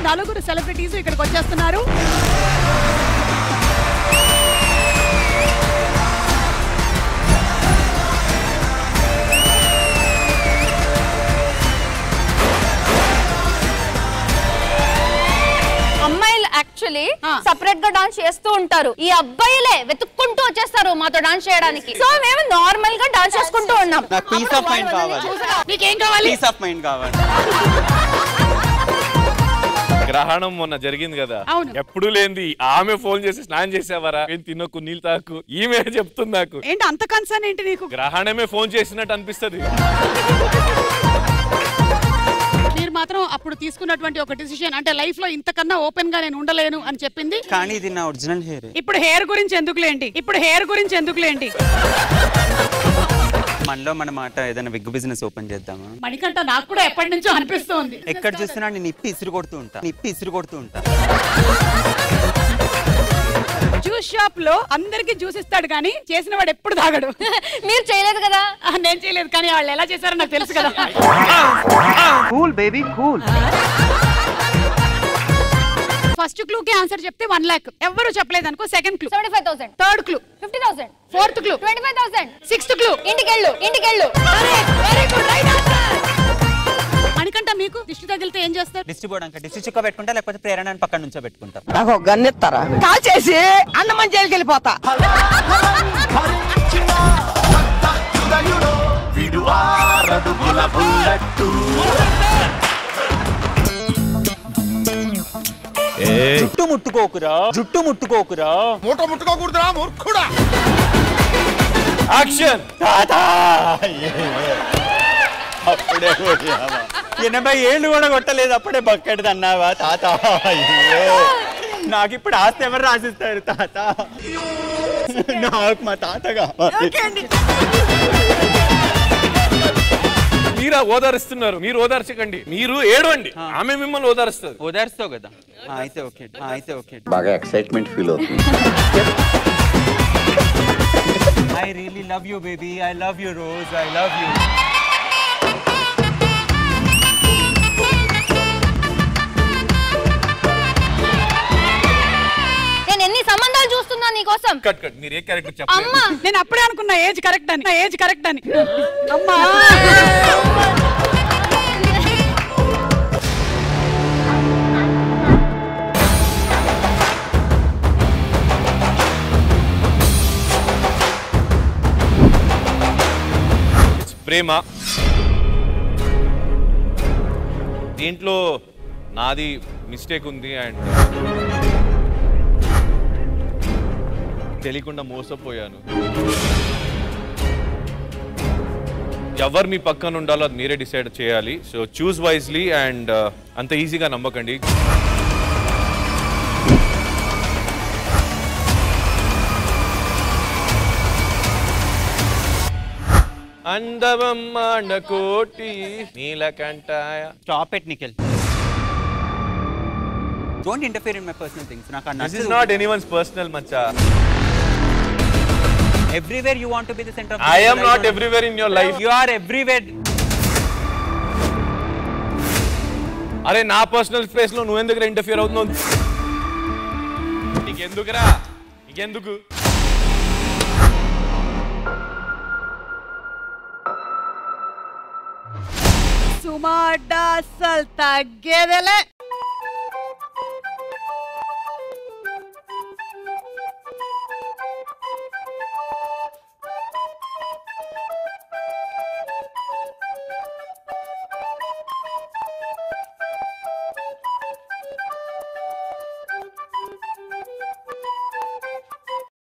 నలుగురు సెలబ్రిటీస్ ఇక్కడికి వచ్చేస్తున్నారు. అమ్మాయిలు యాక్చువల్లీ సెపరేట్ గా డాన్స్ చేస్తూ ఉంటారు. ఈ అబ్బాయిలే వెతుక్కుంటూ వచ్చేస్తారు మాతో డాన్స్ చేయడానికి. సో మేము నార్మల్ గా డాన్స్ చేసుకుంటూ ఉన్నాం. నాకు పీస్ ఆఫ్ మైండ్ కావాలి. నీకేం కావాలి? పీస్ ఆఫ్ మైండ్ కావాలి. గ్రహణం మొన్న జరిగింది కదా, ఎప్పుడు లేనిది ఆమె ఫోన్ చేసి స్నానం చేసేవారా, ఏం తినకు నీళ్ళు తాకు, ఈమె చెప్తుంది నాకు. ఏంటి అంత కన్సర్న్ ఏంటి నీకు? గ్రహణమే ఫోన్ చేసినట్టు అనిపిస్తుంది. మీరు మాత్రం అప్పుడు తీసుకున్నటువంటి ఒక డిసిషన్ అంటే లైఫ్ లో ఇంతకన్నా ఓపెన్ గా నేను ఉండలేను అని చెప్పింది. కానీ ఇది నా ఒరిజినల్ హెయిర్. ఇప్పుడు హెయిర్ గురించి ఎందుకులేండి. మనలో మన మాట ఏదైనా విగ్ బిజినెస్ ఓపెన్ చేద్దామా? మణికంఠ నాకు కూడా ఎప్పటి నుంచో అనిపిస్తుంది. ఎక్కడ చూసినా నేను ఇప్పి ఇసురు కొడుతూ ఉంటా. జ్యూస్ షాప్ లో అందరికి జ్యూస్ ఇస్తాడు కానీ చేసిన వాడు ఎప్పుడు తాగడు. మీరు చేయలేదు కదా? నేను చేయలేదు కానీ వాళ్ళు ఎలా చేశారో నాకు తెలుసు కదా. Cool baby cool. First clue కి ఆన్సర్ చెప్తే 1 లక్ష. ఎవరు చెప్పలేదు అనుకో. Second clue 75,000. Third clue 50,000. Fourth clue 25,000. Sixth clue ఇంటికెళ్ళు. Very good, right answer. Manikanta మీకు దిష్టి తగిలితే ఏం చేస్తారు? దిష్టి పోవడానికి దిష్టి చుక్క పెట్టుకుంటా, లేకపోతే ప్రేరణ పక్కన నుంచో పెట్టుకుంటా. నాకు గన్నెత్తారా కాల్ చేసి అన్నమని జైలుకి వెళ్ళిపోతా. జుట్టు ముట్టుకోకురా. మూట ముట్టుకోకూడదురా మూర్ఖుడా. యాక్షన్. అప్పుడే 80 ఏళ్ళు కూడా కొట్టలేదు, అప్పుడే బక్కడిది అన్నావా తాత? నాకు ఇప్పుడు ఆస్తి ఎవరు రాసిస్తారు తాత? నాకు మా తాత కావాలి. మీరా ఓదారుస్తున్నారు, మీరు ఓదార్చకండి, మీరు ఏడవండి, ఆమె మిమ్మల్ని ఓదారుస్తుంది. ఓదార్స్తావు కదా? అయితే ఓకే. బాగా ఎక్సైట్మెంట్ ఫీల్ అవుతుంది. I really love you baby. I love you Rose. I love you. నేను ఎన్ని సంబంధాలు చూస్తున్నా నీకోసం. కట్ మీరు ఏ క్యారెక్టర్ చెప్పండి. అమ్మా నేను అప్పుడే అనుకున్నా ఏజ్ కరెక్ట్ అని. అమ్మా ప్రేమ. దీంట్లో నాది మిస్టేక్ ఉంది అండ్ తెలియకుండా మోసపోయాను. ఎవరు మీ పక్కన ఉండాలో అది మీరే డిసైడ్ చేయాలి. సో చూస్ వైజ్లీ అండ్ అంత ఈజీగా నమ్మకండి. అందమమ్మ కోటి నీలకంఠాయ. Stop it, Nikhil. Don't interfere in my personal things. This is not anyone's personal, macha. Everywhere you want to be the center of the I am not everywhere in your life. You are everywhere. అరే నా personal space లో నువ్వు ఎందుకు interfere అవుతున్నావు? నీకెందుకు? సుమార్డా అసలు తగ్గేదేలే.